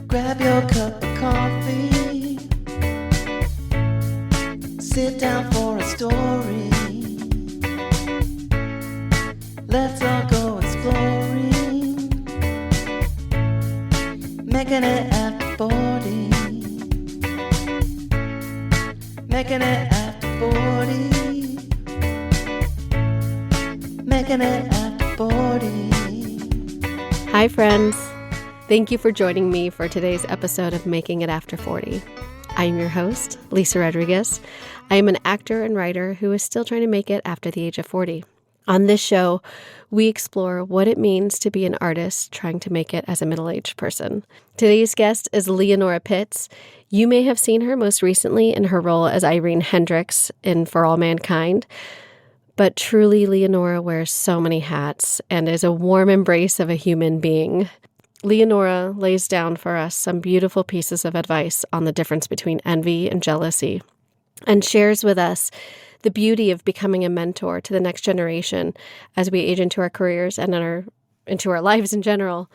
Grab your cup of coffee. Sit down for a story. Let's all go exploring. Making it after 40. Making it after 40. Making it after 40. Hi, friends. Thank you for joining me for today's episode of Making It After 40. I am your host, Lisa Rodriguez. I am an actor and writer who is still trying to make it after the age of 40. On this show, we explore what it means to be an artist trying to make it as a middle-aged person. Today's guest is Leonora Pitts. You may have seen her most recently in her role as Irene Hendricks in For All Mankind. But truly, Leonora wears so many hats and is a warm embrace of a human being. Leonora lays down for us some beautiful pieces of advice on the difference between envy and jealousy, and shares with us the beauty of becoming a mentor to the next generation as we age into our careers and into our lives in general.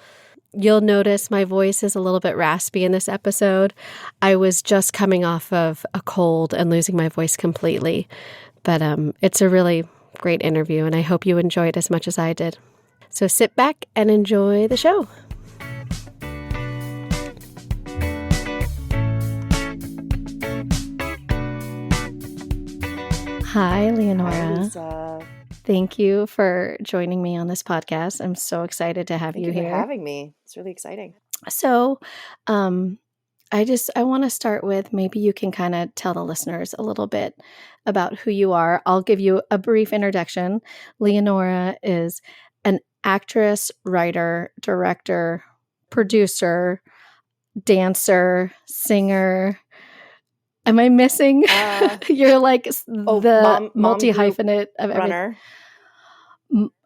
You'll notice my voice is a little bit raspy in this episode. I was just coming off of a cold and losing my voice completely, but it's a really great interview, and I hope you enjoy it as much as I did. So sit back and enjoy the show. Hi, Leonora. Hi, Lisa. Thank you for joining me on this podcast. I'm so excited to have Thank you you for here. having me. It's really exciting. So, I want to start with maybe you can kind of tell the listeners a little bit about who you are. I'll give you a brief introduction. Leonora is an actress, writer, director, producer, dancer, singer. Am I missing? You're like the multi-hyphenate of runner.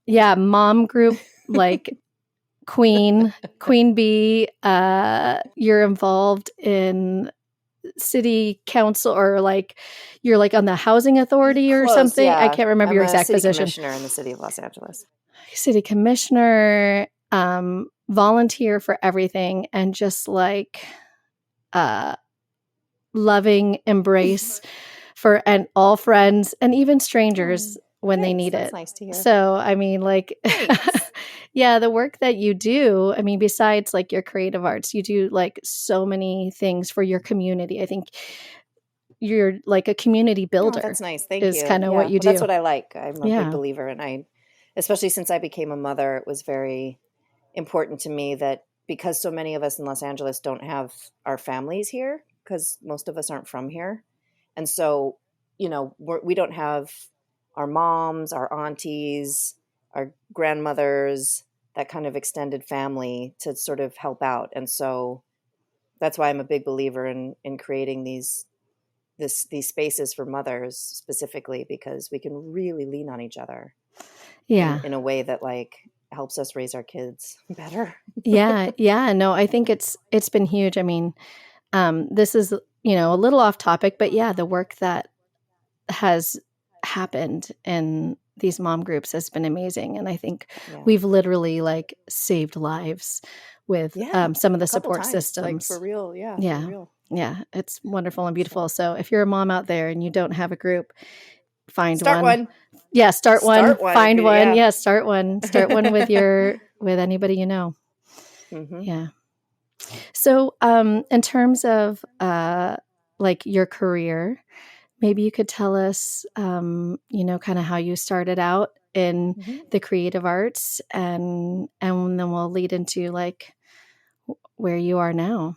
Yeah, mom group, like queen bee. You're involved in city council, or like you're like on the housing authority or Close, something. yeah. I can't remember your exact city position. Commissioner in the city of Los Angeles. City commissioner, volunteer for everything, and just like loving embrace for and all friends and even strangers when they need That's it. nice to hear. So, I mean, like, yeah, the work that you do, I mean, besides like your creative arts, you do like so many things for your community. I think you're like a community builder. That's nice. Thank you. Is kind of what you do. That's what I like. I'm a big believer, and especially since I became a mother, it was very important to me that because so many of us in Los Angeles don't have our families here, because most of us aren't from here. And so, we don't have our moms, our aunties, our grandmothers, that kind of extended family to sort of help out. And so that's why I'm a big believer in creating these spaces for mothers specifically, because we can really lean on each other in a way that like helps us raise our kids better. Yeah. No, I think it's been huge. I mean, this is, a little off topic, but yeah, the work that has happened in these mom groups has been amazing. And I think we've literally like saved lives with some of the support systems. Like for real. Yeah. For real. Yeah. It's wonderful and beautiful. So if you're a mom out there and you don't have a group, start one. Yeah. Start one. Find one. Yeah. Start one. Start one with anybody you know. Mm-hmm. Yeah. So, in terms of like your career, maybe you could tell us, kind of how you started out in the creative arts, and then we'll lead into like where you are now.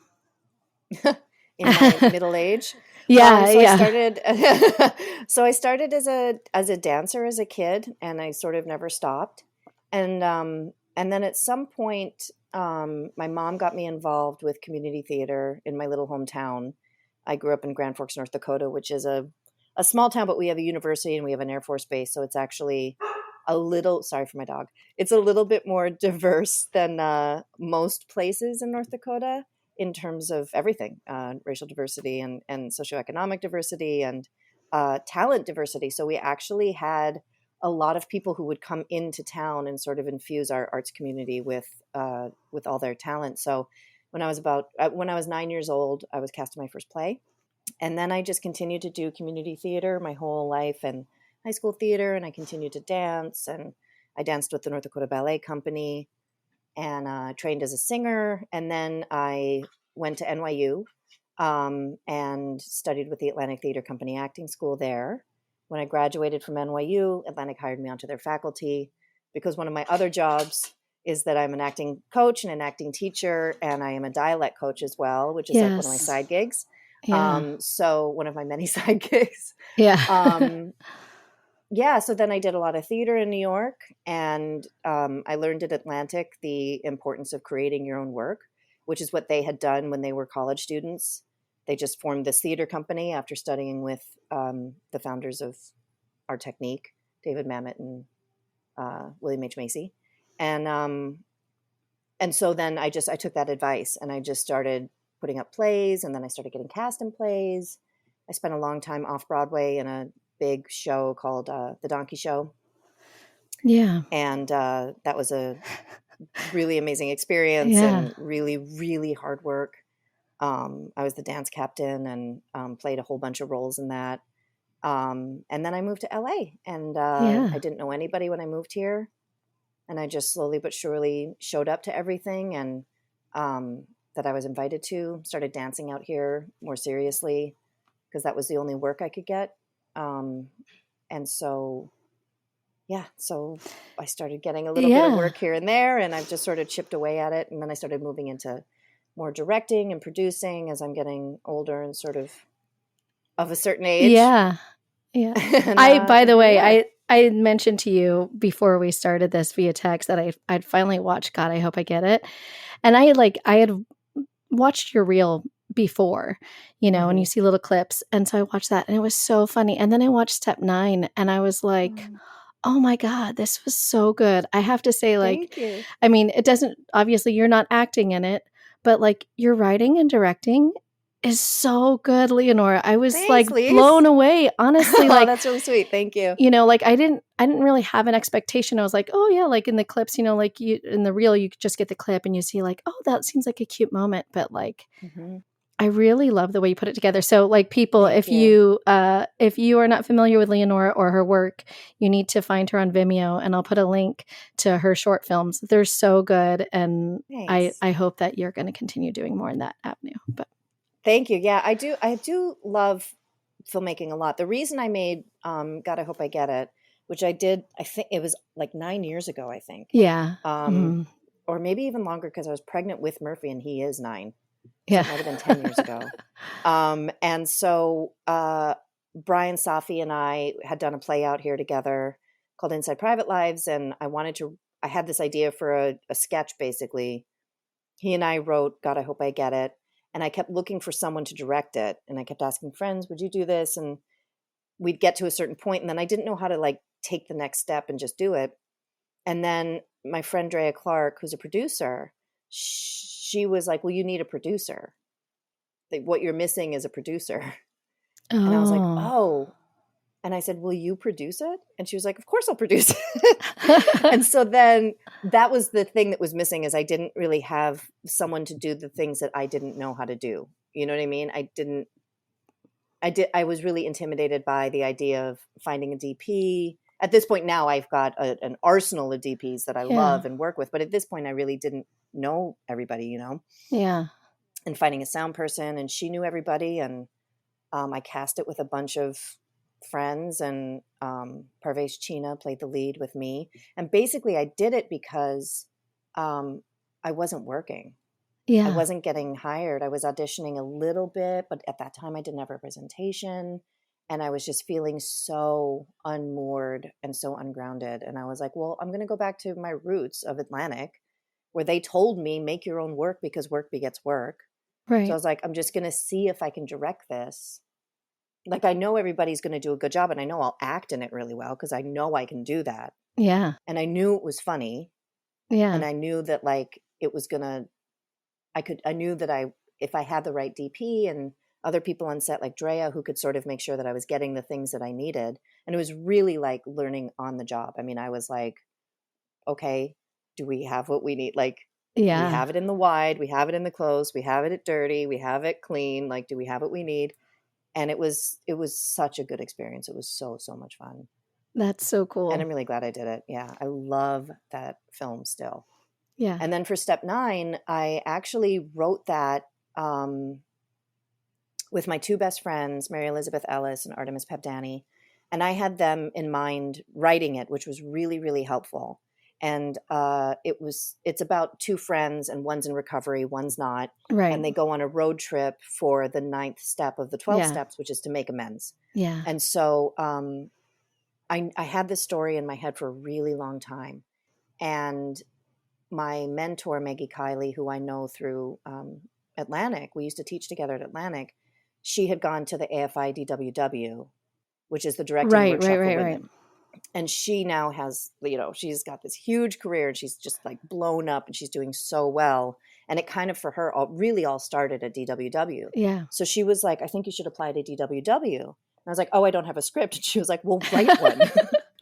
In my middle age. I started as a dancer as a kid, and I sort of never stopped. And then at some point, my mom got me involved with community theater in my little hometown. I grew up in Grand Forks, North Dakota, which is a small town, but we have a university and we have an Air Force base. So it's actually sorry for my dog. It's a little bit more diverse than most places in North Dakota in terms of everything, racial diversity and socioeconomic diversity and talent diversity. So we actually had a lot of people who would come into town and sort of infuse our arts community with all their talent. So when I was 9 years old, I was cast in my first play. And then I just continued to do community theater my whole life and high school theater. And I continued to dance. And I danced with the North Dakota Ballet Company and trained as a singer. And then I went to NYU and studied with the Atlantic Theater Company acting school there. When I graduated from NYU, Atlantic hired me onto their faculty because one of my other jobs is that I'm an acting coach and an acting teacher, and I am a dialect coach as well, which is like one of my side gigs. Yeah. So one of my many side gigs. Yeah. Yeah. So then I did a lot of theater in New York, and I learned at Atlantic the importance of creating your own work, which is what they had done when they were college students. They just formed this theater company after studying with the founders of our technique, David Mamet and William H. Macy. And so then I took that advice and I just started putting up plays, and then I started getting cast in plays. I spent a long time off Broadway in a big show called The Donkey Show. Yeah. And that was a really amazing experience and really, really hard work. I was the dance captain and played a whole bunch of roles in that. And then I moved to LA, and I didn't know anybody when I moved here. And I just slowly but surely showed up to everything and that I was invited to. Started dancing out here more seriously because that was the only work I could get. And so, so I started getting a little bit of work here and there, and I've just sort of chipped away at it. And then I started moving into more directing and producing as I'm getting older and sort of a certain age. Yeah. Yeah. And, by the way, I had mentioned to you before we started this via text that I'd finally watched God, I Hope I Get It. And I had watched your reel before, and you see little clips. And so I watched that and it was so funny. And then I watched Step 9 and I was like, oh my God, this was so good. I have to say, like, I mean, it doesn't, obviously you're not acting in it, but like your writing and directing is so good, Leonora. I was blown away, honestly. Like, that's really sweet. Thank you. Like I didn't really have an expectation. I was like, oh yeah, like in the clips, like you in the reel, you just get the clip and you see like, oh, that seems like a cute moment. But like, I really love the way you put it together. So like people, if you are not familiar with Leonora or her work, you need to find her on Vimeo, and I'll put a link to her short films. They're so good. And I hope that you're going to continue doing more in that avenue. But thank you. Yeah, I do love filmmaking a lot. The reason I made God, I Hope I Get It, which I did, I think it was like 9 years ago, I think. Yeah. Or maybe even longer because I was pregnant with Murphy and he is 9. So yeah. it might have been 10 years ago. And so Brian Safi and I had done a play out here together called Inside Private Lives. And I had this idea for a sketch, basically. He and I wrote God, I Hope I Get It. And I kept looking for someone to direct it. And I kept asking friends, would you do this? And we'd get to a certain point, and then I didn't know how to like take the next step and just do it. And then my friend Drea Clark, who's a producer, she was like, well, you need a producer. Like, what you're missing is a producer. And I was like, oh. And I said, will you produce it? And she was like, of course I'll produce it. And so then that was the thing that was missing, is I didn't really have someone to do the things that I didn't know how to do. You know what I mean? I was really intimidated by the idea of finding a DP. At this point now I've got an arsenal of DPs that I love and work with. But at this point I really didn't know everybody, Yeah. And finding a sound person, and she knew everybody. And I cast it with a bunch of friends, and Parvesh China played the lead with me. And basically I did it because I wasn't working. I wasn't getting hired. I was auditioning a little bit, but at that time I didn't have representation, and I was just feeling so unmoored and so ungrounded. And I was like, well, I'm going to go back to my roots of Atlantic, where they told me make your own work because work begets work. Right. So I was like, I'm just going to see if I can direct this. Like, I know everybody's going to do a good job, and I know I'll act in it really well because I know I can do that. Yeah. And I knew it was funny. Yeah. And I knew that like it was going to, I knew that if I had the right DP and other people on set like Drea who could sort of make sure that I was getting the things that I needed. And it was really like learning on the job. I mean, I was like, okay, do we have what we need? Like, We have it in the wide, we have it in the close, we have it dirty, we have it clean. Like, do we have what we need? And it was such a good experience. It was so much fun. That's so cool. And I'm really glad I did it. Yeah. I love that film still. Yeah. And then for Step 9, I actually wrote that with my two best friends, Mary Elizabeth Ellis and Artemis Pebdani. And I had them in mind writing it, which was really, really helpful. And it's about two friends, and one's in recovery, one's not. Right. And they go on a road trip for the 9th step of the 12 steps, which is to make amends. Yeah. And so I had this story in my head for a really long time. And my mentor, Maggie Kiley, who I know through Atlantic, we used to teach together at Atlantic. She had gone to the AFI DWW, which is the directing workshop for women. Right. And she now has, she's got this huge career, and she's just like blown up, and she's doing so well. And it kind of, for her, really all started at DWW. Yeah. So she was like, I think you should apply to DWW. And I was like, oh, I don't have a script. And she was like, well, write one.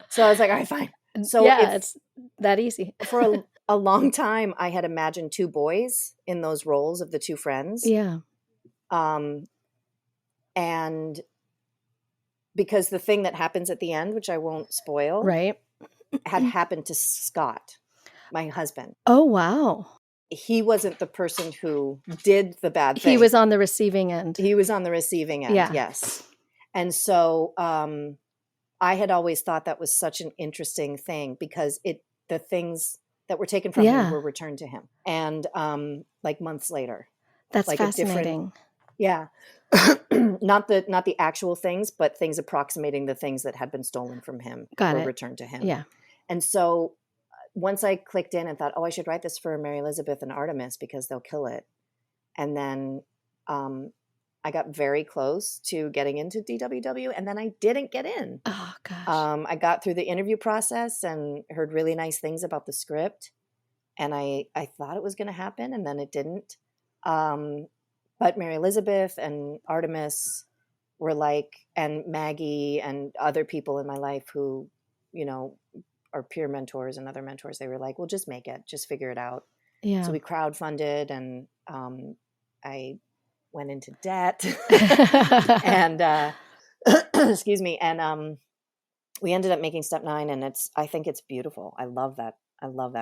So I was like, all right, fine. So it's that easy. For a long time, I had imagined two boys in those roles of the two friends. Yeah. And because the thing that happens at the end, which I won't spoil, right, had happened to Scott, my husband. Oh, wow. He wasn't the person who did the bad thing. He was on the receiving end. He was on the receiving end, yes. And so I had always thought that was such an interesting thing, because the things that were taken from him were returned to him. And like months later. That's like fascinating. Yeah. Not the actual things, but things approximating the things that had been stolen from him were returned to him. Yeah. And so once I clicked in and thought, oh, I should write this for Mary Elizabeth and Artemis because they'll kill it. And then I got very close to getting into DWW, and then I didn't get in. Oh, gosh. I got through the interview process and heard really nice things about the script. And I thought it was going to happen, and then it didn't. But Mary Elizabeth and Artemis were like, and Maggie and other people in my life who, are peer mentors and other mentors, they were like, well, just make it, just figure it out. Yeah. So we crowdfunded, and I went into debt and, excuse me. And we ended up making Step 9, and I think it's beautiful. I love that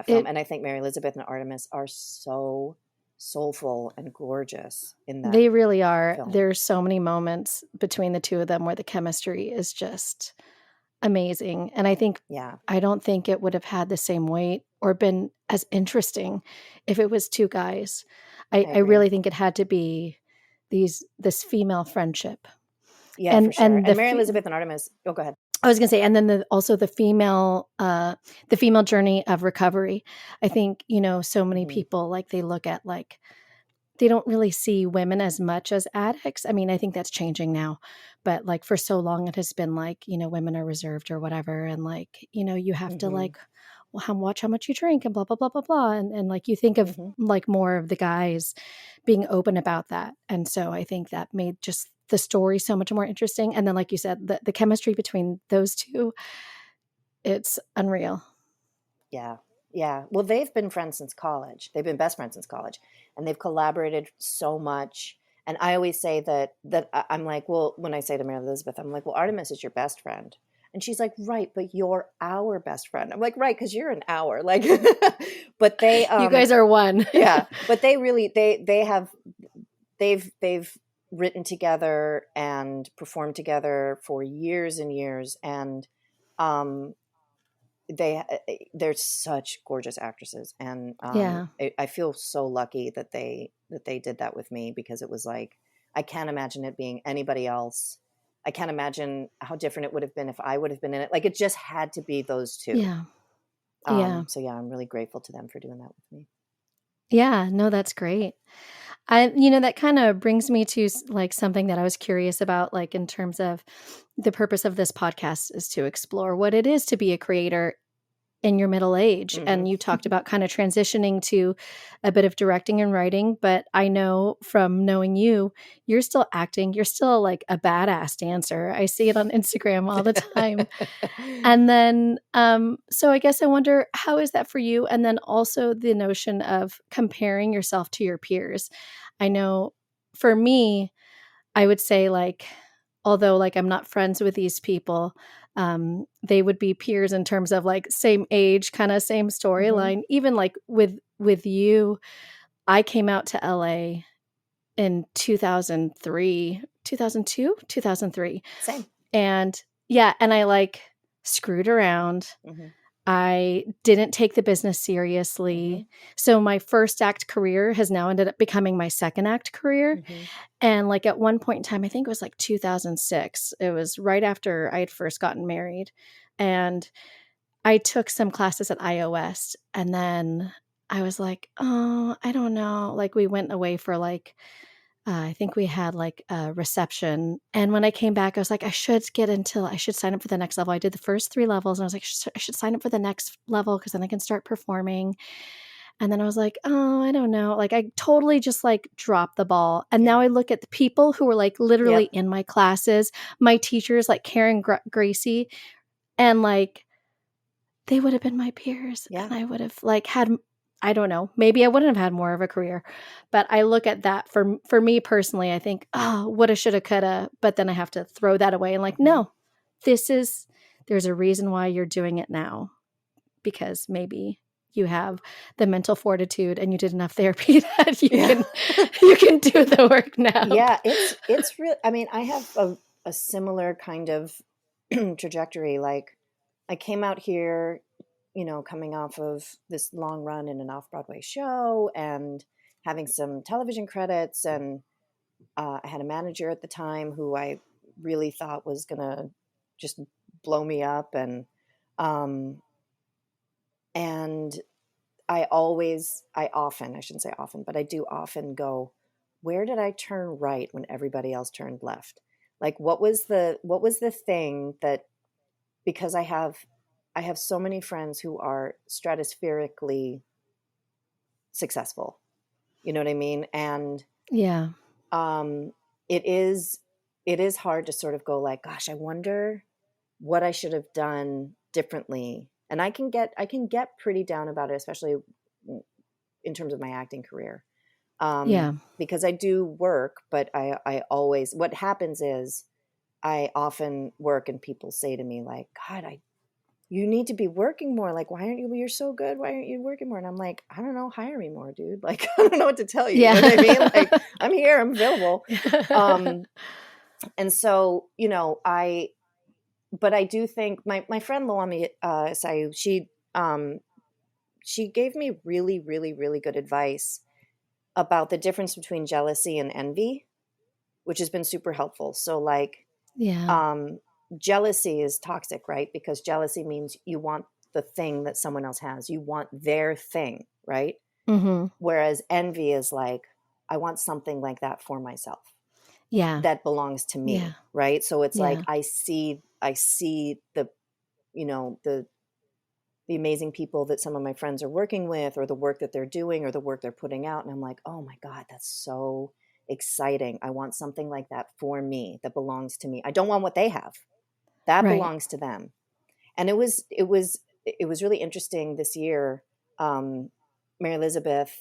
film. And I think Mary Elizabeth and Artemis are so soulful and gorgeous in that. They really are. Film. There's so many moments between the two of them where the chemistry is just amazing. And I think, I don't think it would have had the same weight or been as interesting if it was two guys. I really think it had to be this female friendship. Yeah, for sure. And Mary Elizabeth and Artemis. Oh, go ahead. I was going to say, and then also the female journey of recovery. I think, so many people, like, they look at, like, they don't really see women as much as addicts. I mean, I think that's changing now, but like for so long it has been like, women are reserved or whatever. And like, you have to like, watch how much you drink and blah, blah, blah, blah, blah. And like, you think of like more of the guys being open about that. And so I think that made just the story so much more interesting. And then, like you said, the chemistry between those two, it's unreal. Yeah. Yeah. Well, they've been friends since college. They've been best friends since college, and they've collaborated so much. And I always say that I'm like, well, when I say to Mary Elizabeth, I'm like, well, Artemis is your best friend. And she's like, right, but you're our best friend. I'm like, right, because you're an hour. Like, but they, you guys are one. Yeah. But they really, they've written together and performed together for years and years. And they're such gorgeous actresses. And I feel so lucky that they did that with me, because it was like, I can't imagine it being anybody else. I can't imagine how different it would have been if I would have been in it. Like, it just had to be those two. Yeah. So yeah, I'm really grateful to them for doing that with me. Yeah, no, that's great. That kind of brings me to like something that I was curious about, like in terms of the purpose of this podcast is to explore what it is to be a creator in your middle age. Mhm. And you talked about kind of transitioning to a bit of directing and writing. But I know from knowing you, you're still acting. You're still like a badass dancer. I see it on Instagram all the time. And then, so I guess I wonder, how is that for you? And then also the notion of comparing yourself to your peers. I know for me, I would say like, although like I'm not friends with these people, they would be peers in terms of like same age, kind of same storyline. Even like with you, I came out to LA in 2003, 2002, 2003. Same. And yeah, and I like screwed around. Mhm. I didn't take the business seriously. So my first act career has now ended up becoming my second act career. Mhm. And like at one point in time, I think it was like 2006. It was right after I had first gotten married. And I took some classes at iOS. And then I was like, oh, I don't know. Like we went away for like, I think we had like a reception. And when I came back, I was like, I should sign up for the next level. I did the first 3 levels and I was like, I should sign up for the next level because then I can start performing. And then I was like, oh, I don't know. Like I totally just like dropped the ball. And now I look at the people who were like literally in my classes, my teachers like Karen Gracie, and like they would have been my peers. Yeah. And I would have like had, I don't know, maybe I wouldn't have had more of a career. But I look at that for me personally, I think, oh, woulda, shoulda, coulda. But then I have to throw that away and like, no, there's a reason why you're doing it now, because maybe you have the mental fortitude and you did enough therapy that you can do the work now. Yeah, it's real. I mean, I have a similar kind of trajectory. Like I came out here, coming off of this long run in an off-Broadway show and having some television credits. And I had a manager at the time who I really thought was going to just blow me up. And I shouldn't say often, but I do often go, where did I turn right when everybody else turned left? Like, what was the thing that, because I have so many friends who are stratospherically successful, you know what I mean? And Yeah. it is hard to sort of go like, gosh, I wonder what I should have done differently. And I can get pretty down about it, especially in terms of my acting career. Because I do work, but I always, what happens is I often work and people say to me like, God, you need to be working more. Like, why aren't you, you're so good. Why aren't you working more? And I'm like, I don't know, hire me more, dude. Like, I don't know what to tell you. Yeah. You know what I mean? Like, I'm here, I'm available. And so, but I do think my friend Luami Sayu, she gave me really, really, really good advice about the difference between jealousy and envy, which has been super helpful. So like, jealousy is toxic, right? Because jealousy means you want the thing that someone else has. You want their thing, right? Mm-hmm. Whereas envy is like, I want something like that for myself. Yeah. That belongs to me, right? So it's like, I see the, the amazing people that some of my friends are working with, or the work that they're doing, or the work they're putting out. And I'm like, oh my God, that's so exciting. I want something like that for me, that belongs to me. I don't want what they have. That belongs to them. And it was really interesting this year. Mary Elizabeth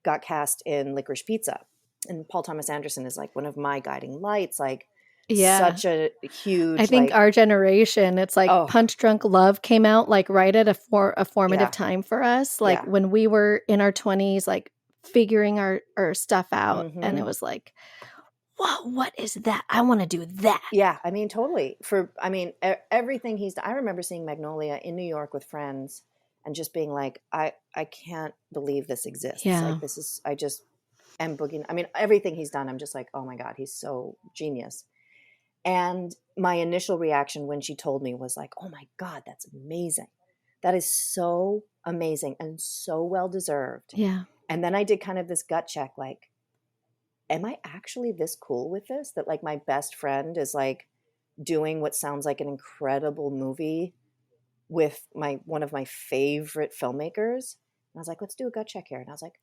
got cast in Licorice Pizza, and Paul Thomas Anderson is like one of my guiding lights. Like, such a huge, I think our generation, it's like Punch Drunk Love came out like right at a formative time for us. Like when we were in our 20s, like figuring our stuff out. And it was like, whoa, what is that? I want to do that. Yeah. I mean, totally. Everything he's done. I remember seeing Magnolia in New York with friends and just being like, I can't believe this exists. Yeah. Like I just am boogieing. I mean, everything he's done, I'm just like, oh my God, he's so genius. And my initial reaction when she told me was like, oh my God, that's amazing. That is so amazing and so well deserved. Yeah. And then I did kind of this gut check, like, am I actually this cool with this? That like my best friend is like doing what sounds like an incredible movie with one of my favorite filmmakers. And I was like, let's do a gut check here. And I was like,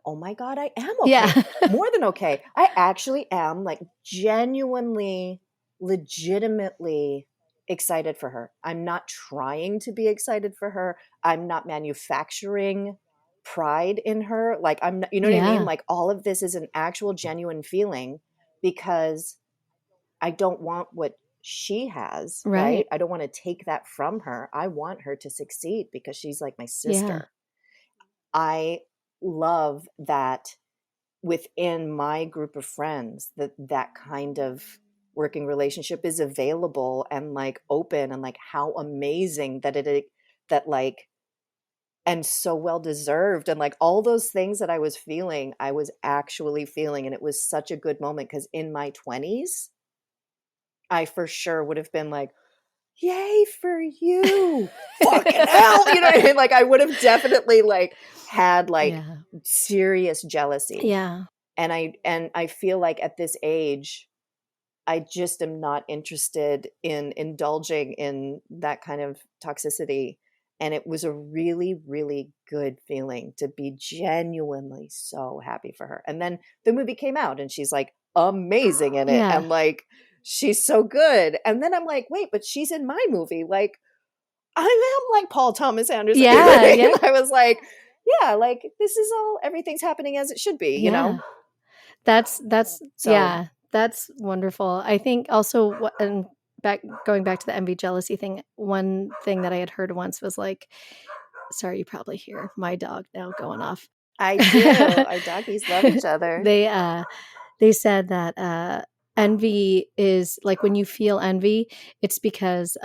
oh my God, I am okay. Yeah. More than okay. I actually am like genuinely, legitimately excited for her. I'm not trying to be excited for her. I'm not manufacturing pride in her. Like I'm not, you know what I mean? Like all of this is an actual genuine feeling because I don't want what she has, right? I don't want to take that from her. I want her to succeed because she's like my sister. I love that within my group of friends that kind of working relationship is available and like open, and like how amazing that that like, and so well deserved, and like all those things that I was feeling, I was actually feeling. And it was such a good moment because in my 20s, I for sure would have been like, yay for you. Fucking hell. You know what I mean? Like I would have definitely like had like serious jealousy. Yeah. And I feel like at this age, I just am not interested in indulging in that kind of toxicity. And it was a really, really good feeling to be genuinely so happy for her. And then the movie came out and she's like amazing in it. And like, she's so good. And then I'm like, wait, but she's in my movie. Like, I am like Paul Thomas Anderson. Yeah. And I was like, yeah, like this is all, everything's happening as it should be, you know? That's wonderful. I think also, and going back to the envy jealousy thing, one thing that I had heard once was like, sorry, you probably hear my dog now going off. I do. Our doggies love each other. They said that envy is like when you feel envy, it's because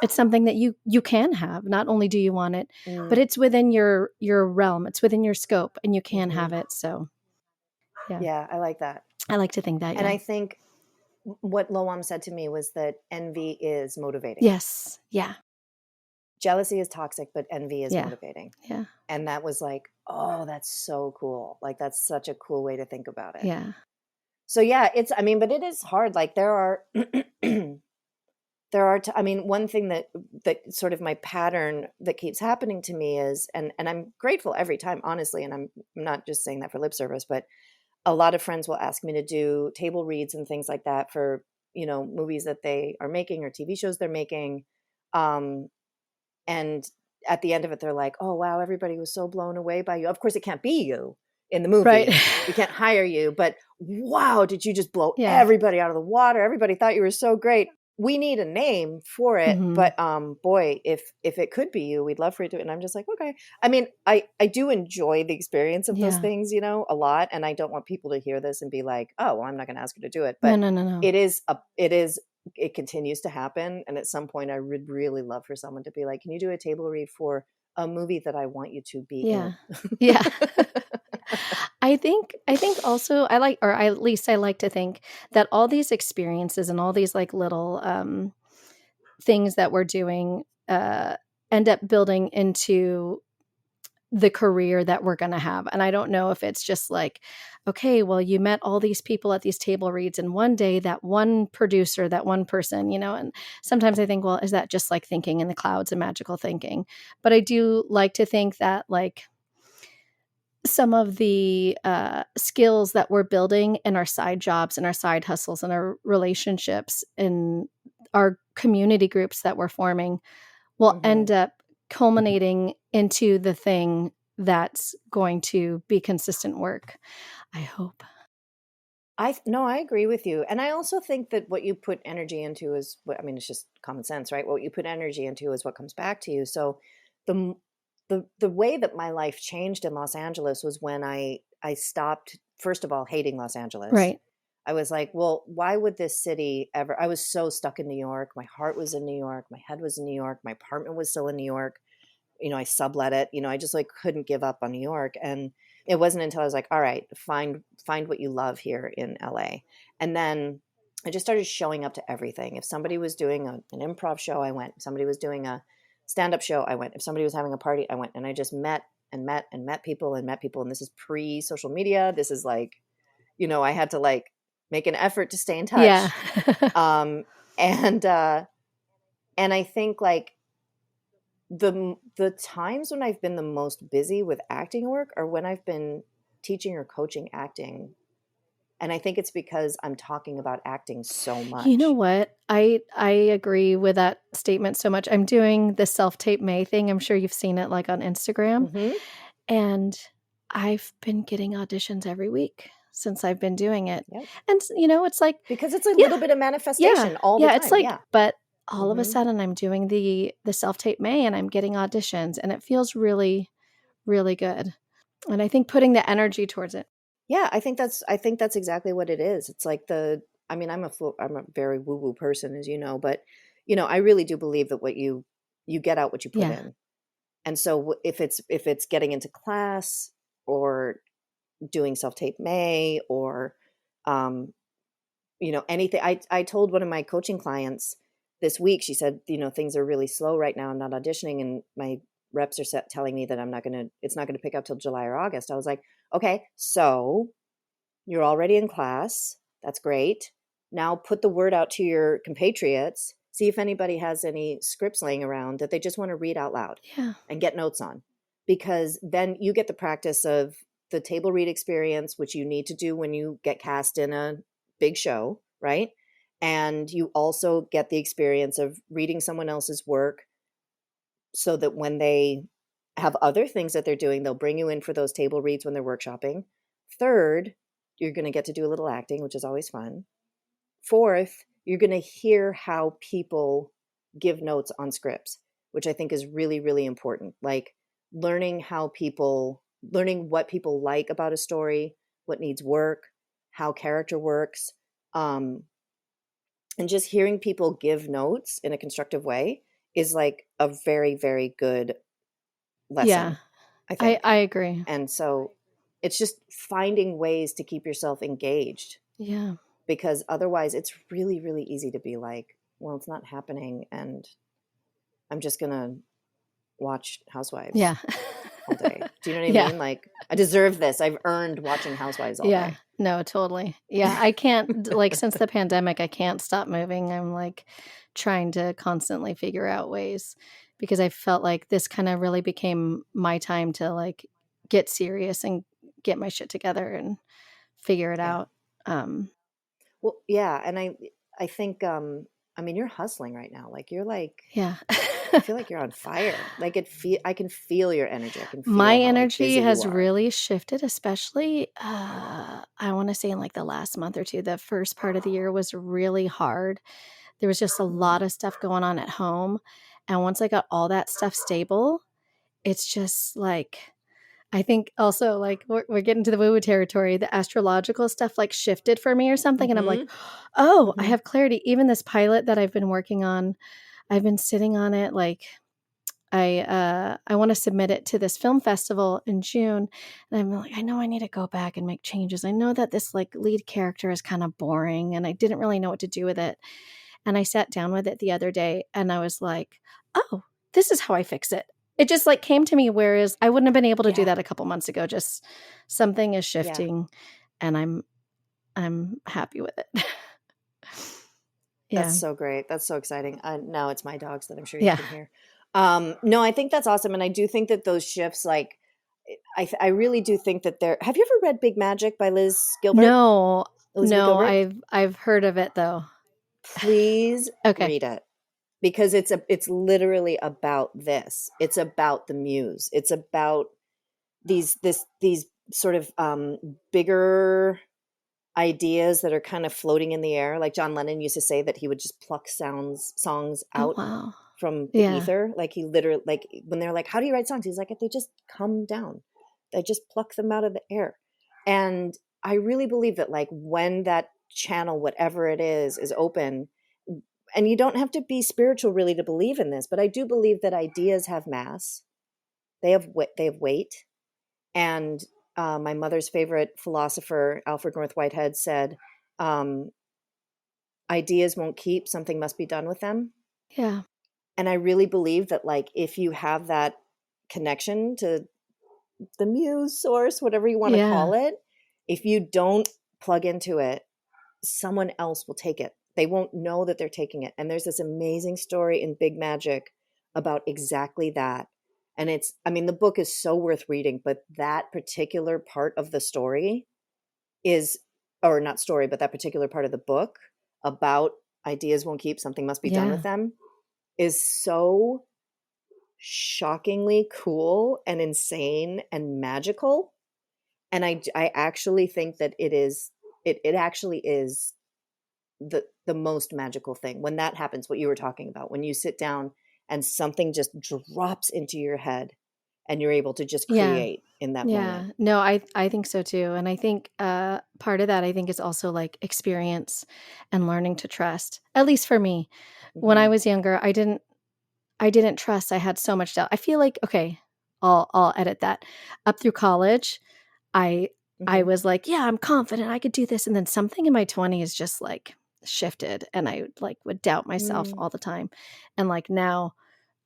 it's something that you can have. Not only do you want it, but it's within your realm. It's within your scope, and you can have it. So, yeah, I like that. I like to think that. And I think what Loam said to me was that envy is motivating. Yes. Yeah. Jealousy is toxic, but envy is motivating. Yeah. And that was like, oh, that's so cool. Like, that's such a cool way to think about it. Yeah. So yeah, but it is hard. Like there are, one thing that sort of my pattern that keeps happening to me is, and I'm grateful every time, honestly, and I'm not just saying that for lip service, but a lot of friends will ask me to do table reads and things like that for, movies that they are making or TV shows they're making. And at the end of it, they're like, oh, wow, everybody was so blown away by you. Of course, it can't be you in the movie. Right. We can't hire you. But wow, did you just blow everybody out of the water? Everybody thought you were so great. We need a name for it. Mm-hmm. But boy, if it could be you, we'd love for you to. And I'm just like, okay. I mean, I do enjoy the experience of those things, a lot. And I don't want people to hear this and be like, oh, well, I'm not going to ask her to do it. But no. It continues to happen. And at some point I would really love for someone to be like, can you do a table read for a movie that I want you to be in? Yeah. I think also I like to think that all these experiences and all these like little things that we're doing end up building into the career that we're going to have. And I don't know if it's just like, okay, well, you met all these people at these table reads, and one day that one producer, that one person, and sometimes I think, well, is that just like thinking in the clouds and magical thinking? But I do like to think that like some of the skills that we're building in our side jobs and our side hustles and our relationships in our community groups that we're forming will end up culminating into the thing that's going to be consistent work. I hope. I agree with you. And I also think that what you put energy into is it's just common sense, right? What you put energy into is what comes back to you. So the way that my life changed in Los Angeles was when I stopped, first of all, hating Los Angeles. Right. I was like, well, why would this city ever? I was so stuck in New York. My heart was in New York. My head was in New York. My apartment was still in New York. I sublet it. I just like couldn't give up on New York. And it wasn't until I was like, all right, find what you love here in LA. And then I just started showing up to everything. If somebody was doing an improv show, I went. If somebody was doing a stand-up show, I went. If somebody was having a party, I went. And I just met people. And this is pre-social media. This is like, I had to like make an effort to stay in touch. Yeah. And I think like the times when I've been the most busy with acting work are when I've been teaching or coaching acting. And I think it's because I'm talking about acting so much. You know what? I agree with that statement so much. I'm doing the self-tape May thing. I'm sure you've seen it like on Instagram. Mhm. And I've been getting auditions every week since I've been doing it. Yep. And it's like, Because it's a Yeah. little bit of manifestation all the time. it's like, Yeah. but all of a Mhm. sudden I'm doing the self-tape May and I'm getting auditions and it feels really, really good. And I think putting the energy towards it. Yeah, I think that's exactly what it is. It's like I'm a very woo-woo person, as you know, but I really do believe that what you get out what you put Yeah. in. And so if it's getting into class or doing self-tape May or anything. I told one of my coaching clients this week, she said, things are really slow right now. I'm not auditioning and my reps are telling me that it's not going to pick up till July or August. I was like, okay, so you're already in class. That's great. Now put the word out to your compatriots. See if anybody has any scripts laying around that they just want to read out loud and get notes on, because then you get the practice of the table read experience, which you need to do when you get cast in a big show, right? And you also get the experience of reading someone else's work so that when they have other things that they're doing, they'll bring you in for those table reads when they're workshopping. Third, you're going to get to do a little acting, which is always fun. Fourth, you're going to hear how people give notes on scripts, which I think is really, really important. Like learning what people like about a story, what needs work, how character works, and just hearing people give notes in a constructive way is like a very, very good lesson. Yeah, I think. I agree. And so it's just finding ways to keep yourself engaged. Yeah. Because otherwise it's really, really easy to be like, well, it's not happening and I'm just going to watch Housewives all day. Do you know what I mean? Like, I deserve this. I've earned watching Housewives all day. No, totally. Yeah, I can't, like, since the pandemic, I can't stop moving. I'm like trying to constantly figure out ways because I felt like this kind of really became my time to like get serious and get my shit together and figure it out. Well, yeah. And I think, you're hustling right now. Like you're like, I feel like you're on fire. Like I can feel your energy. I can feel my how, energy like, has really shifted, especially I want to say in like the last month or two. The first part of the year was really hard. There was just a lot of stuff going on at home. And once I got all that stuff stable, it's just like, I think also like we're getting to the woo-woo territory. The astrological stuff like shifted for me or something. And I'm like, oh, I have clarity. Even this pilot that I've been working on, I've been sitting on it. Like I want to submit it to this film festival in June. And I'm like, I know I need to go back and make changes. I know that this like lead character is kind of boring and I didn't really know what to do with it. And I sat down with it the other day and I was like, oh, this is how I fix it. It just like came to me, whereas I wouldn't have been able to do that a couple months ago. Just something is shifting and I'm happy with it. That's so great. That's so exciting. Now it's my dogs that I'm sure you can hear. No, I think that's awesome. And I do think that those shifts, like, I really do think that have you ever read Big Magic by Liz Gilbert? No, Elizabeth Gilbert? I've heard of it though. Please read it. Because it's literally about this. It's about the muse. It's about these sort of bigger ideas that are kind of floating in the air. Like John Lennon used to say that he would just pluck songs out from the ether. Like he literally, like when they're like, how do you write songs? He's like, they just come down. They just pluck them out of the air. And I really believe that like when that channel, whatever it is open, and you don't have to be spiritual really to believe in this, but I do believe that ideas have mass. They have weight. And my mother's favorite philosopher, Alfred North Whitehead, said, ideas won't keep, something must be done with them. Yeah. And I really believe that like if you have that connection to the muse source, whatever you want to call it, if you don't plug into it, someone else will take it. They won't know that they're taking it. And there's this amazing story in Big Magic about exactly that. And the book is so worth reading, but that particular part of the story is, or not story, but that particular part of the book about ideas won't keep, something must be done with them, is so shockingly cool and insane and magical. And I actually think that it actually is the most magical thing when that happens, what you were talking about, when you sit down and something just drops into your head and you're able to just create in that moment. No, I think so too. And I think part of that, I think, is also like experience and learning to trust. At least for me, when I was younger, I didn't trust. I had so much doubt. I feel like, okay, I'll edit that. Up through college, I was like, yeah, I'm confident I could do this. And then something in my 20s just like shifted, and I like would doubt myself all the time. And like now,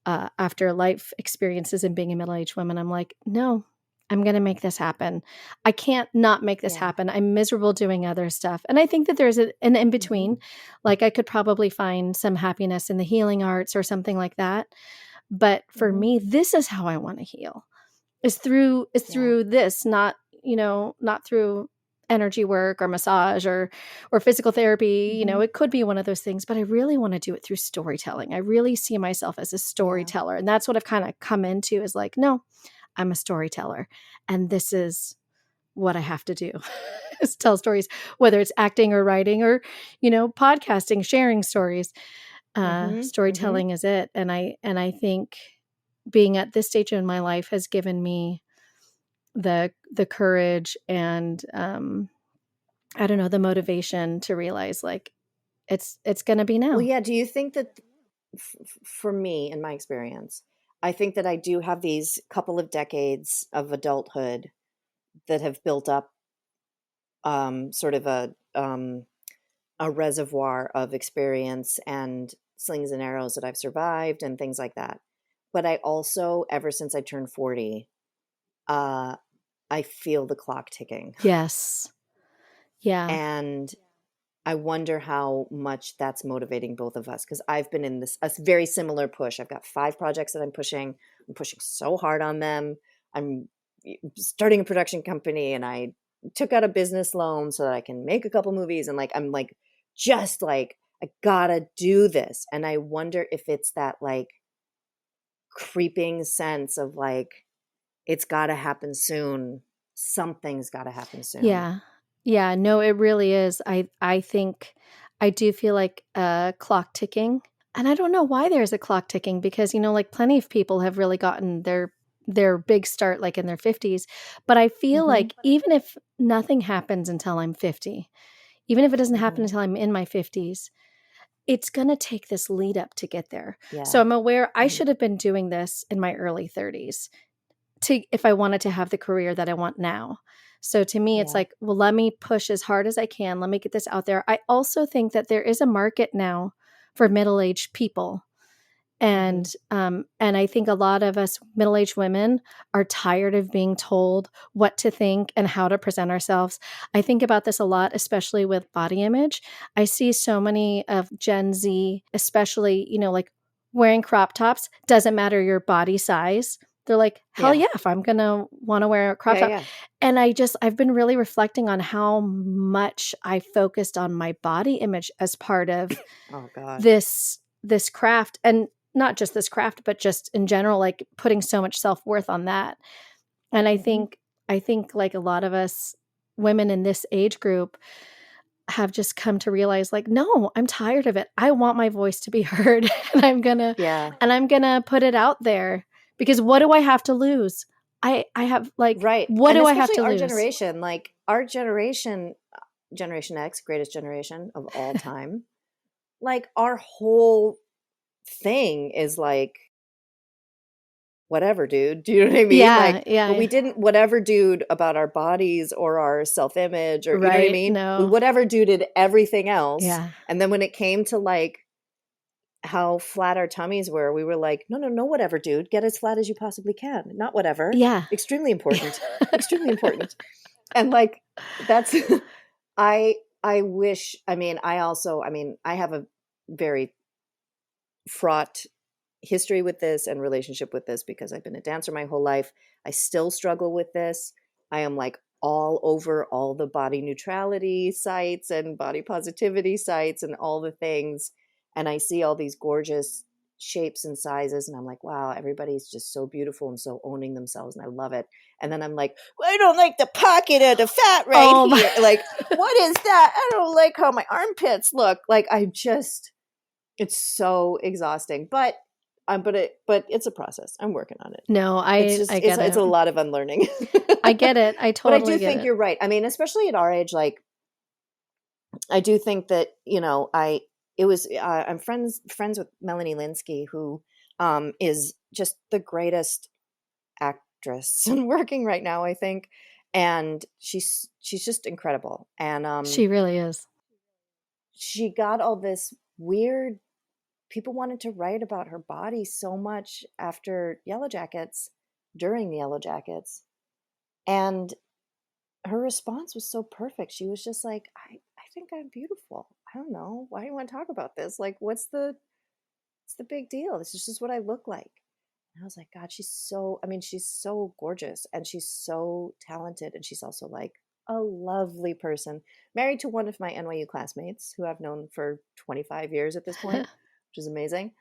after life experiences and being a middle-aged woman, I'm like, no, I'm going to make this happen. I can't not make this happen. I'm miserable doing other stuff. And I think that there's an in between. Like I could probably find some happiness in the healing arts or something like that. But for me, this is how I want to heal. Is through this, not through energy work or massage or physical therapy. It could be one of those things, but I really want to do it through storytelling. I really see myself as a storyteller. And that's what I've kind of come into, is like, no, I'm a storyteller. And this is what I have to do, is tell stories, whether it's acting or writing or, podcasting, sharing stories. Storytelling is it. And I think being at this stage in my life has given me the courage and I don't know, the motivation to realize like it's going to be now. Well, yeah. Do you think that for me, in my experience, I think that I do have these couple of decades of adulthood that have built up sort of a reservoir of experience and slings and arrows that I've survived and things like that. But I also, ever since I turned 40, I feel the clock ticking. Yes. Yeah. And I wonder how much that's motivating both of us, because I've been in a very similar push. I've got 5 projects that I'm pushing. I'm pushing so hard on them. I'm starting a production company, and I took out a business loan so that I can make a couple movies. And like, I'm like, just like, I gotta do this. And I wonder if it's that like creeping sense of like, it's gotta happen soon. Something's gotta happen soon. Yeah. Yeah, no, it really is. I think I do feel like a clock ticking. And I don't know why there's a clock ticking, because, like plenty of people have really gotten their big start like in their 50s. But I feel like even if nothing happens until I'm 50, even if it doesn't happen until I'm in my 50s, it's going to take this lead up to get there. Yeah. So I'm aware I should have been doing this in my early 30s if I wanted to have the career that I want now. So to me, it's like, well, let me push as hard as I can. Let me get this out there. I also think that there is a market now for middle-aged people. And I think a lot of us middle-aged women are tired of being told what to think and how to present ourselves. I think about this a lot, especially with body image. I see so many of Gen Z, especially, like wearing crop tops. Doesn't matter your body size. They're like, hell yeah, if I'm going to want to wear a crop top. Yeah. And I've been really reflecting on how much I focused on my body image as part of this craft. And not just this craft, but just in general, like putting so much self-worth on that. And I think like a lot of us women in this age group have just come to realize like, no, I'm tired of it. I want my voice to be heard, and I'm going to put it out there. Because what do I have to lose? I have like, what do I have to lose? Our generation, Generation X, greatest generation of all time, like our whole thing is like, whatever, dude. Do you know what I mean? Yeah. But we didn't whatever dude about our bodies or our self-image or, you know what I mean? No. We whatever duded everything else. Yeah. And then when it came to like, how flat our tummies were, we were like, no, whatever, dude, get as flat as you possibly can. Not whatever. Yeah. Extremely important. Extremely important. And like, that's, I wish, I have a very fraught history with this and relationship with this because I've been a dancer my whole life. I still struggle with this. I am like all over all the body neutrality sites and body positivity sites and all the things. And I see all these gorgeous shapes and sizes. And I'm like, wow, everybody's just so beautiful and so owning themselves. And I love it. And then I'm like, well, I don't like the pocket of the fat right here. Like, what is that? I don't like how my armpits look. Like, it's so exhausting. But it's a process. I'm working on it. No, I get it. It's a lot of unlearning. I get it. I totally get it. But I do think you're right. I mean, especially at our age, like, I do think that, I'm friends with Melanie Linsky, who is just the greatest actress working right now, I think. And she's just incredible. And she really is. She got all this weird, people wanted to write about her body so much after Yellow Jackets, during the Yellow Jackets. And her response was so perfect. She was just like, I think I'm beautiful. I don't know. Why do you want to talk about this? Like, what's the big deal? This is just what I look like. And I was like, God, she's so gorgeous and she's so talented. And she's also like a lovely person, married to one of my NYU classmates who I've known for 25 years at this point, which is amazing.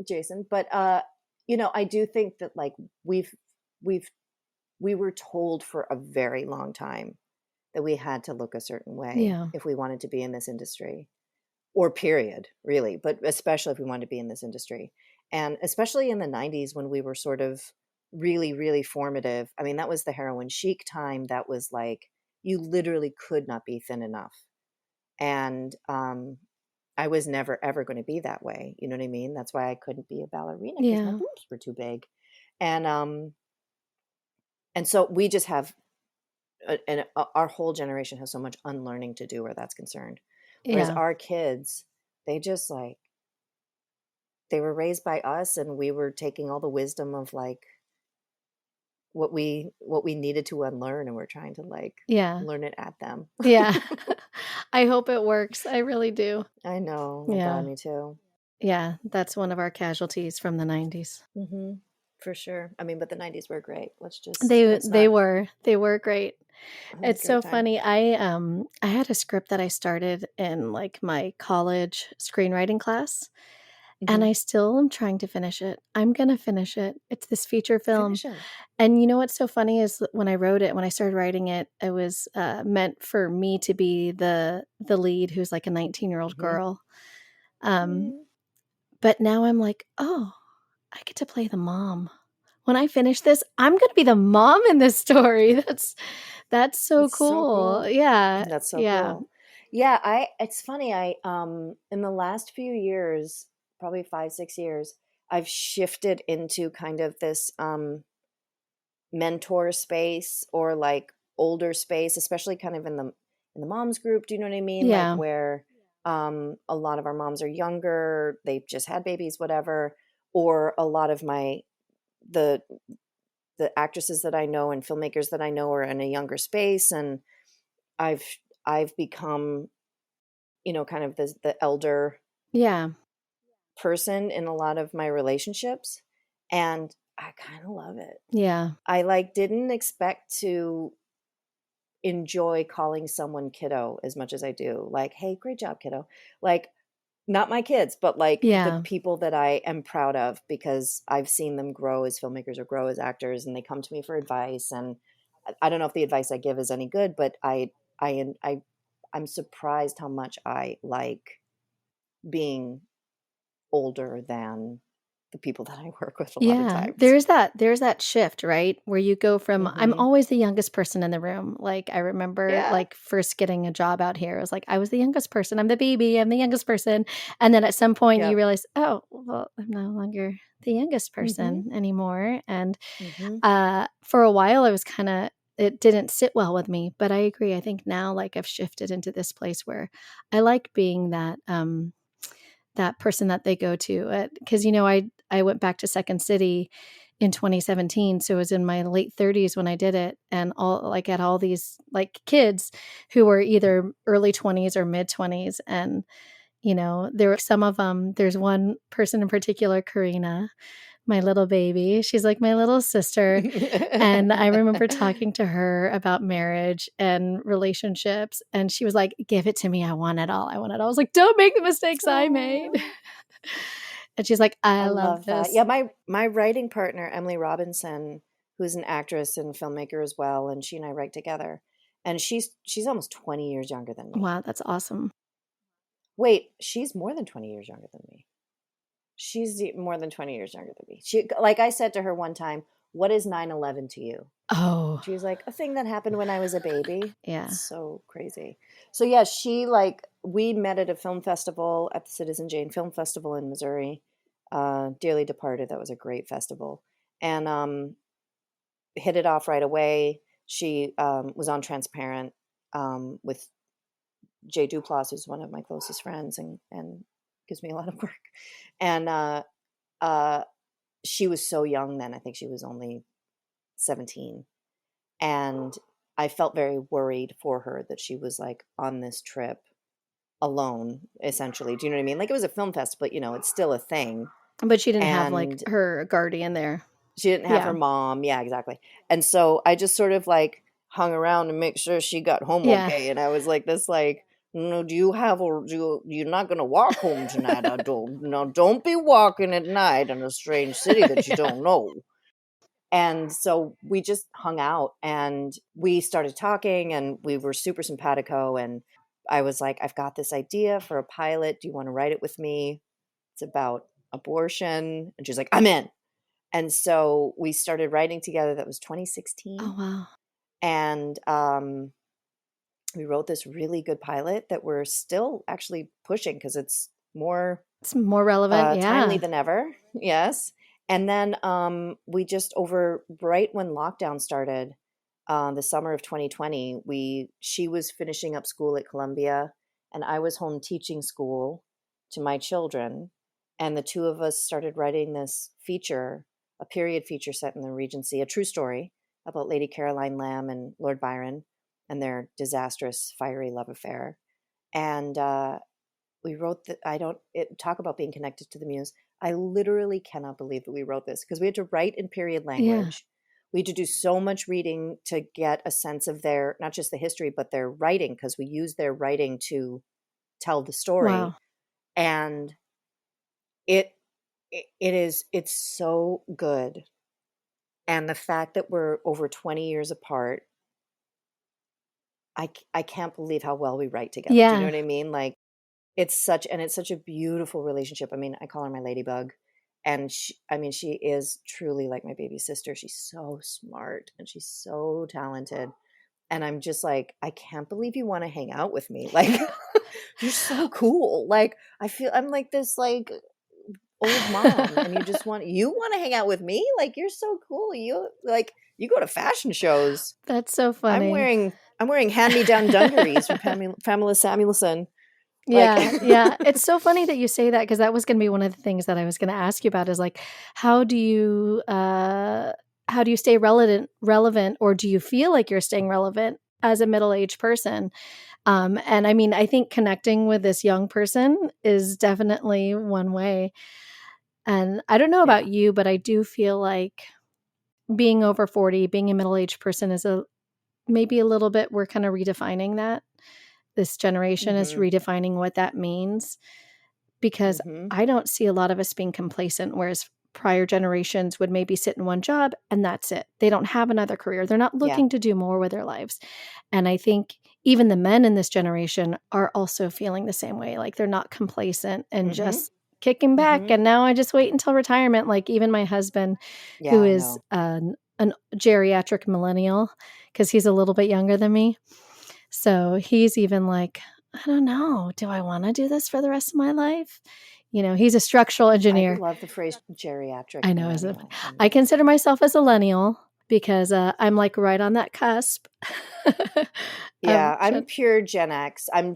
Jason. But, I do think that like we were told for a very long time that we had to look a certain way if we wanted to be in this industry, or period, really, but especially if we wanted to be in this industry. And especially in the 90s when we were sort of really, really formative. I mean, that was the heroin chic time. That was like, you literally could not be thin enough. And I was never, ever going to be that way. You know what I mean? That's why I couldn't be a ballerina because my boobs were too big. And so we just have, our whole generation has so much unlearning to do where that's concerned. Whereas our kids, they just like, they were raised by us and we were taking all the wisdom of like what we needed to unlearn, and we're trying to like learn it at them. I hope it works. I really do. I know. Oh, God, me too. Yeah, that's one of our casualties from the 90s. Mm-hmm. For sure. I mean, but the 90s were great. They were great. It's so funny. I had a script that I started in like my college screenwriting class, and I still am trying to finish it. I'm going to finish it. It's this feature film. And you know what's so funny is when I started writing it, it was meant for me to be the lead, who's like a 19-year-old girl. But now I'm like, oh, I get to play the mom. When I finish this, I'm going to be the mom in this story. That's so cool. Yeah. That's so cool. Yeah. It's funny. In the last few years, probably 5-6 years, I've shifted into kind of this mentor space, or like older space, especially kind of in the moms group. Do you know what I mean? Yeah. Like where a lot of our moms are younger, they've just had babies, whatever. Or a lot of the actresses that I know and filmmakers that I know are in a younger space, and I've become, kind of the elder person in a lot of my relationships, and I kind of love it. Yeah. I like didn't expect to enjoy calling someone kiddo as much as I do. Like, hey, great job, kiddo. Like, not my kids, but like the people that I am proud of, because I've seen them grow as filmmakers or grow as actors, and they come to me for advice. And I don't know if the advice I give is any good, but I'm surprised how much I like being older than the people that I work with a lot of times. There's that shift, right? Where you go from, I'm always the youngest person in the room. Like I remember like first getting a job out here, it was like, I was the youngest person. I'm the baby. I'm the youngest person. And then at some point you realize, oh, well, I'm no longer the youngest person anymore. And for a while I was it didn't sit well with me, but I agree. I think now like I've shifted into this place where I like being that, that person that they go to, because I went back to Second City in 2017, so it was in my late 30s when I did it, and had all these like kids who were either early 20s or mid 20s, and You know, there were some of them. There's one person in particular, Karina, my little baby. She's like my little sister. And I remember talking to her about marriage and relationships. And she was like, give it to me. I want it all. I want it all. I was like, don't make the mistakes I made. And she's like, I love this. That. Yeah, my writing partner, Emily Robinson, who's an actress and filmmaker as well, and she and I write together. And she's almost 20 years younger than me. Wow, that's awesome. Wait, she's more than 20 years younger than me. She's more than 20 years younger than me. She, like I said to her one time, what is 9/11 to you? Oh. She was like, a thing that happened when I was a baby. Yeah. It's so crazy. So yeah, we met at a film festival at the Citizen Jane Film Festival in Missouri. Dearly Departed. That was a great festival. And hit it off right away. She was on Transparent with Jay Duplass, who's one of my closest friends and gives me a lot of work. And she was so young then. I think she was only 17. And I felt very worried for her that she was like on this trip alone, essentially. Do you know what I mean? Like, it was a film festival, but it's still a thing. But she didn't have like her guardian there. She didn't have her mom. Yeah, exactly. And so I just sort of like hung around to make sure she got home okay. And I was like this, like, no, you're not gonna walk home tonight. Don't be walking at night in a strange city that you don't know. And so we just hung out and we started talking and we were super simpatico. And I was like, I've got this idea for a pilot. Do you want to write it with me? It's about abortion. And she's like, I'm in. And so we started writing together. That was 2016. Oh, wow. And we wrote this really good pilot that we're still actually pushing because it's more relevant, timely than ever. Yes. And then we just right when lockdown started, the summer of 2020, she was finishing up school at Columbia and I was home teaching school to my children. And the two of us started writing this feature, a period feature set in the Regency, a true story about Lady Caroline Lamb and Lord Byron and their disastrous, fiery love affair. And we wrote talk about being connected to the muse. I literally cannot believe that we wrote this because we had to write in period language. Yeah. We had to do so much reading to get a sense of their, not just the history, but their writing, because we use their writing to tell the story. Wow. And it's so good. And the fact that we're over 20 years apart, I can't believe how well we write together. Yeah. Do you know what I mean? Like, it's such a beautiful relationship. I mean, I call her my ladybug. And she is truly like my baby sister. She's so smart and she's so talented. And I'm just like, I can't believe you want to hang out with me. Like, you're so cool. Like, I feel I'm like this like old mom and you want to hang out with me? Like, you're so cool. You go to fashion shows. That's so funny. I'm wearing hand-me-down dungarees from Pamela Samuelson. Yeah. It's so funny that you say that because that was going to be one of the things that I was going to ask you about is like, how do you stay relevant, or do you feel like you're staying relevant as a middle-aged person? And I mean, I think connecting with this young person is definitely one way. And I don't know about you, but I do feel like being over 40, being a middle-aged person is maybe a little bit, we're kind of redefining that. This generation is redefining what that means, because I don't see a lot of us being complacent, whereas prior generations would maybe sit in one job and that's it. They don't have another career. They're not looking to do more with their lives. And I think even the men in this generation are also feeling the same way. Like, they're not complacent and just kicking back. And now I just wait until retirement. Like, even my husband, who is an geriatric millennial, because he's a little bit younger than me. So he's even like, I don't know, do I want to do this for the rest of my life? He's a structural engineer. I love the phrase geriatric. I know. I consider myself as a millennial because I'm like right on that cusp. Yeah, I'm pure Gen X. I'm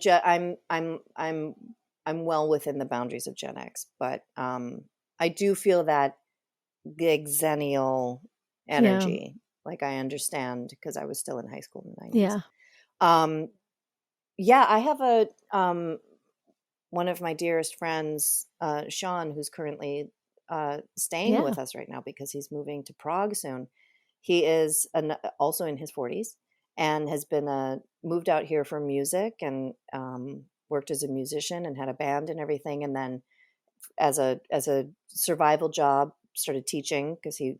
well within the boundaries of Gen X, but I do feel that big Xennial energy. Like, I understand because I was still in high school in the 90s. Yeah. I have one of my dearest friends, Sean, who's currently staying with us right now because he's moving to Prague soon. He is also in his 40s and has been moved out here for music and worked as a musician and had a band and everything. And then as a survival job, started teaching because he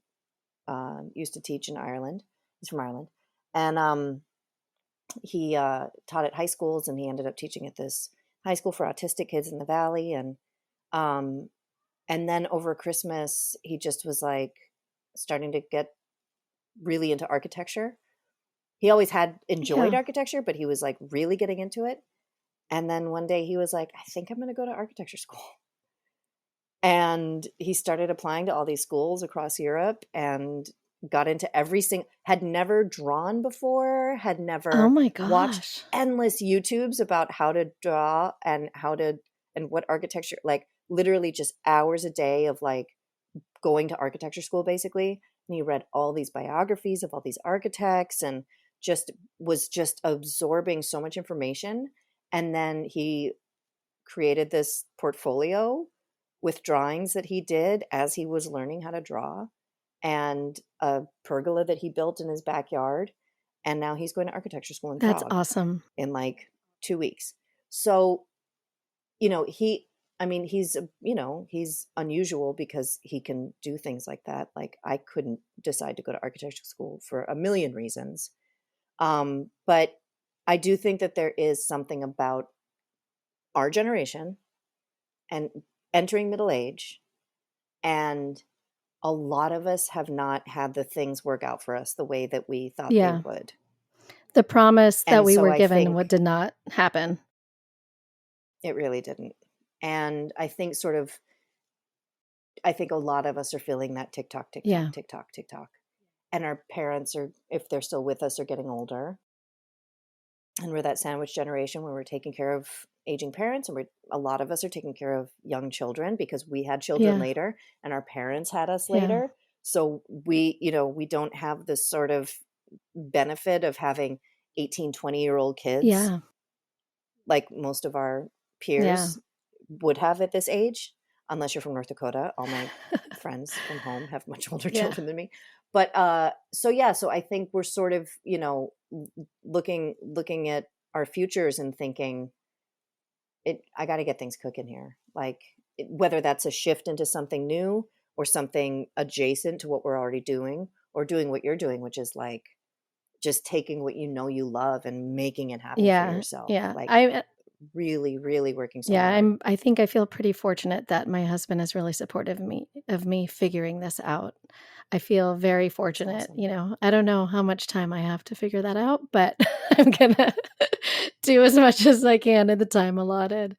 used to teach in Ireland. He's from Ireland. And he taught at high schools, and he ended up teaching at this high school for autistic kids in the Valley. And then over Christmas, he just was like starting to get really into architecture. He always had enjoyed architecture, but he was like really getting into it. And then one day he was like, I think I'm going to go to architecture school. And he started applying to all these schools across Europe and got into had never drawn before, had never watched endless YouTubes about how to draw and what architecture, like literally just hours a day of like going to architecture school basically. And he read all these biographies of all these architects and was absorbing so much information. And then he created this portfolio with drawings that he did as he was learning how to draw, and a pergola that he built in his backyard. And now he's going to architecture school in Prague. That's awesome. In like 2 weeks. So, he's unusual because he can do things like that. Like I couldn't decide to go to architecture school for a million reasons. But I do think that there is something about our generation and entering middle age, and a lot of us have not had the things work out for us the way that we thought they would. The promise that we were given what did not happen. It really didn't. And I think a lot of us are feeling that tick tock. And our parents are, if they're still with us, are getting older. And we're that sandwich generation where we're taking care of aging parents, and a lot of us are taking care of young children because we had children later and our parents had us later. So we don't have this sort of benefit of having 18, 20-year-old kids like most of our peers would have at this age, unless you're from North Dakota. All my friends from home have much older children than me. But so I think we're sort of, looking at our futures and thinking, I got to get things cooking here. Like whether that's a shift into something new or something adjacent to what we're already doing, or doing what you're doing, which is like just taking what you love and making it happen for yourself. Yeah. Like I really, really working so hard. I think I feel pretty fortunate that my husband is really supportive of me figuring this out. I feel very fortunate. Awesome. I don't know how much time I have to figure that out, but I'm going to do as much as I can in the time allotted.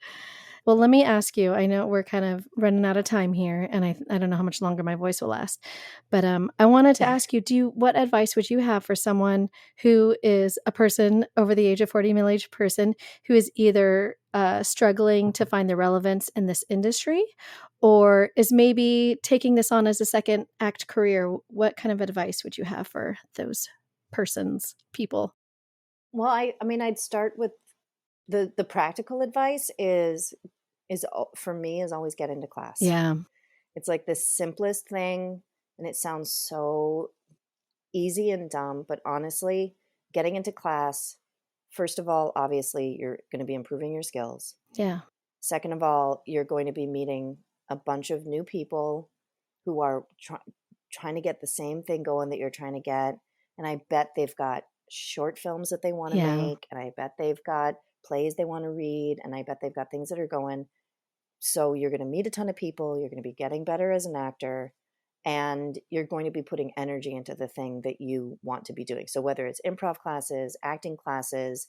Well, let me ask you, I know we're kind of running out of time here, and I don't know how much longer my voice will last, but I wanted to ask you, what advice would you have for someone who is a person over the age of 40, middle-aged person, who is either struggling to find the relevance in this industry, or is maybe taking this on as a second act career? What kind of advice would you have for those people? Well, I'd start with the practical advice is for me is always get into class. Yeah. It's like the simplest thing, and it sounds so easy and dumb, but honestly, getting into class, first of all, obviously you're going to be improving your skills. Yeah. Second of all, you're going to be meeting a bunch of new people who are trying to get the same thing going that you're trying to get. And I bet they've got short films that they want to make, and I bet they've got plays they want to read, and I bet they've got things that are going. So you're going to meet a ton of people, you're going to be getting better as an actor, and you're going to be putting energy into the thing that you want to be doing. So whether it's improv classes, acting classes,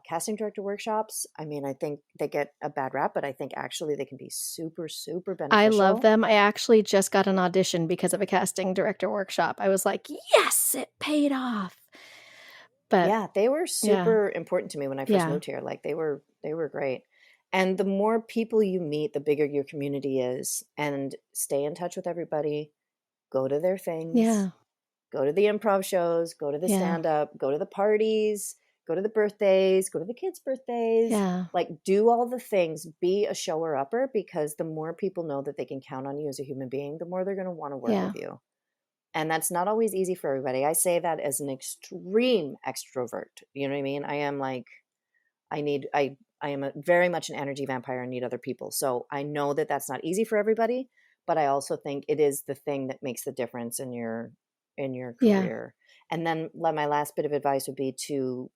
casting director workshops, I think they get a bad rap, but I think actually they can be super, super beneficial. I love them. I actually just got an audition because of a casting director workshop. I was like, yes, it paid off. But yeah, they were super important to me when I first moved here. Like they were great. And the more people you meet, the bigger your community is. And stay in touch with everybody. Go to their things. Yeah. Go to the improv shows. Go to the stand-up. Go to the parties. go to the birthdays, go to the kids' birthdays, like do all the things, be a shower upper, because the more people know that they can count on you as a human being, the more they're going to want to work with you. And that's not always easy for everybody. I say that as an extreme extrovert. You know what I mean? I am like, I am very much an energy vampire and need other people. So I know that that's not easy for everybody, but I also think it is the thing that makes the difference in your career. And then my last bit of advice would be to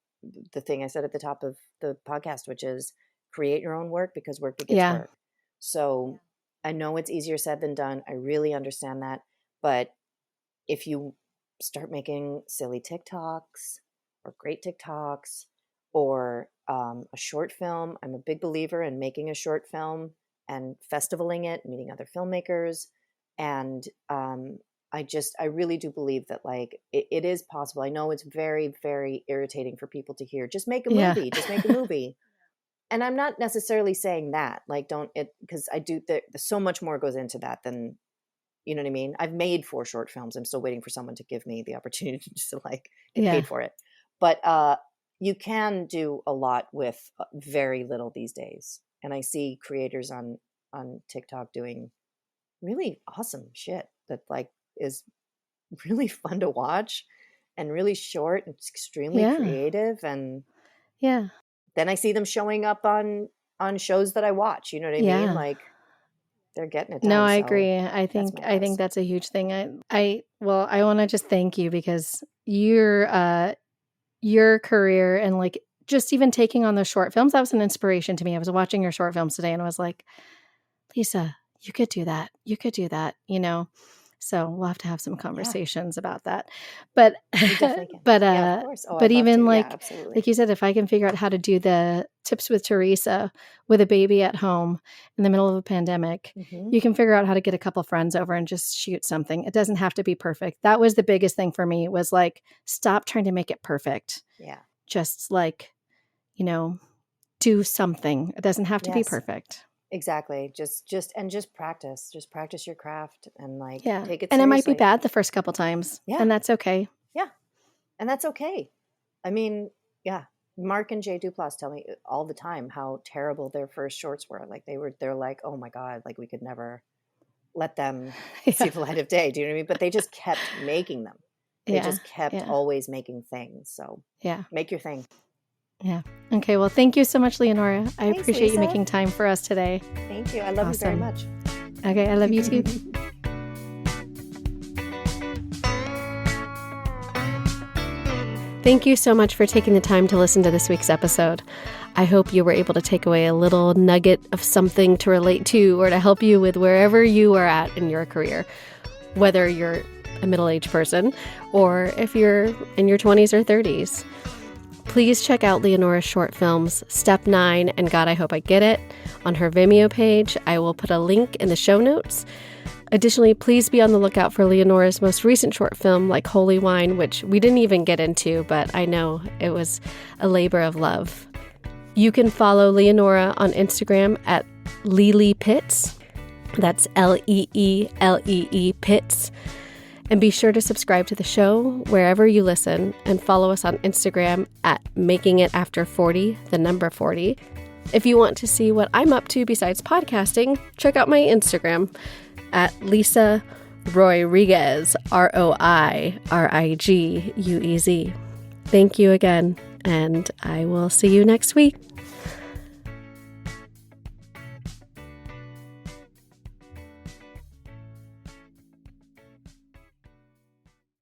the thing I said at the top of the podcast, which is create your own work, because work begets work. So I know it's easier said than done. I really understand that. But if you start making silly TikToks or great TikToks or a short film, I'm a big believer in making a short film and festivaling it, meeting other filmmakers. And I really do believe that like it is possible. I know it's very, very irritating for people to hear, just make a movie, just make a movie. And I'm not necessarily saying that, like, because there's so much more goes into that than, you know what I mean? I've made 4 short films. I'm still waiting for someone to give me the opportunity to like get paid for it. But you can do a lot with very little these days. And I see creators on TikTok doing really awesome shit that like is really fun to watch and really short and extremely creative. And then I see them showing up on shows that I watch, you know what I mean? Like they're getting it done. No, I agree. I think that's a huge thing. I want to just thank you, because your career and like just even taking on those short films, that was an inspiration to me. I was watching your short films today and I was like, Lisa, you could do that. You could do that, you know? So we'll have to have some conversations about that. But, but even like you said, if I can figure out how to do the tips with Teresa with a baby at home in the middle of a pandemic, you can figure out how to get a couple friends over and just shoot something. It doesn't have to be perfect. That was the biggest thing for me, was like, stop trying to make it perfect. Yeah. Just like, you know, do something. It doesn't have to be perfect. Exactly. Just practice. Just practice your craft and like take it seriously. And it might be bad the first couple times. Yeah. And that's okay. Yeah. And that's okay. I mean, Mark and Jay Duplass tell me all the time how terrible their first shorts were. Like they're like, oh my God, like we could never let them see the light of day. Do you know what I mean? But they just kept making them. They just kept always making things. So make your thing. Yeah. Okay. Well, thank you so much, Leonora. I appreciate Lisa. You making time for us today. Thank you. I love you very much. Okay. I love you too. Thank you so much for taking the time to listen to this week's episode. I hope you were able to take away a little nugget of something to relate to or to help you with wherever you are at in your career, whether you're a middle-aged person or if you're in your 20s or 30s. Please check out Leonora's short films, Step 9 and God, I Hope I Get It, on her Vimeo page. I will put a link in the show notes. Additionally, please be on the lookout for Leonora's most recent short film, Like Holy Wine, which we didn't even get into, but I know it was a labor of love. You can follow Leonora on Instagram at Leelee Pitts. That's Leelee Pitts. And be sure to subscribe to the show wherever you listen and follow us on Instagram at MakingItAfter40, the number 40. If you want to see what I'm up to besides podcasting, check out my Instagram at Lisa Royriguez, ROIRIGUEZ. Thank you again, and I will see you next week.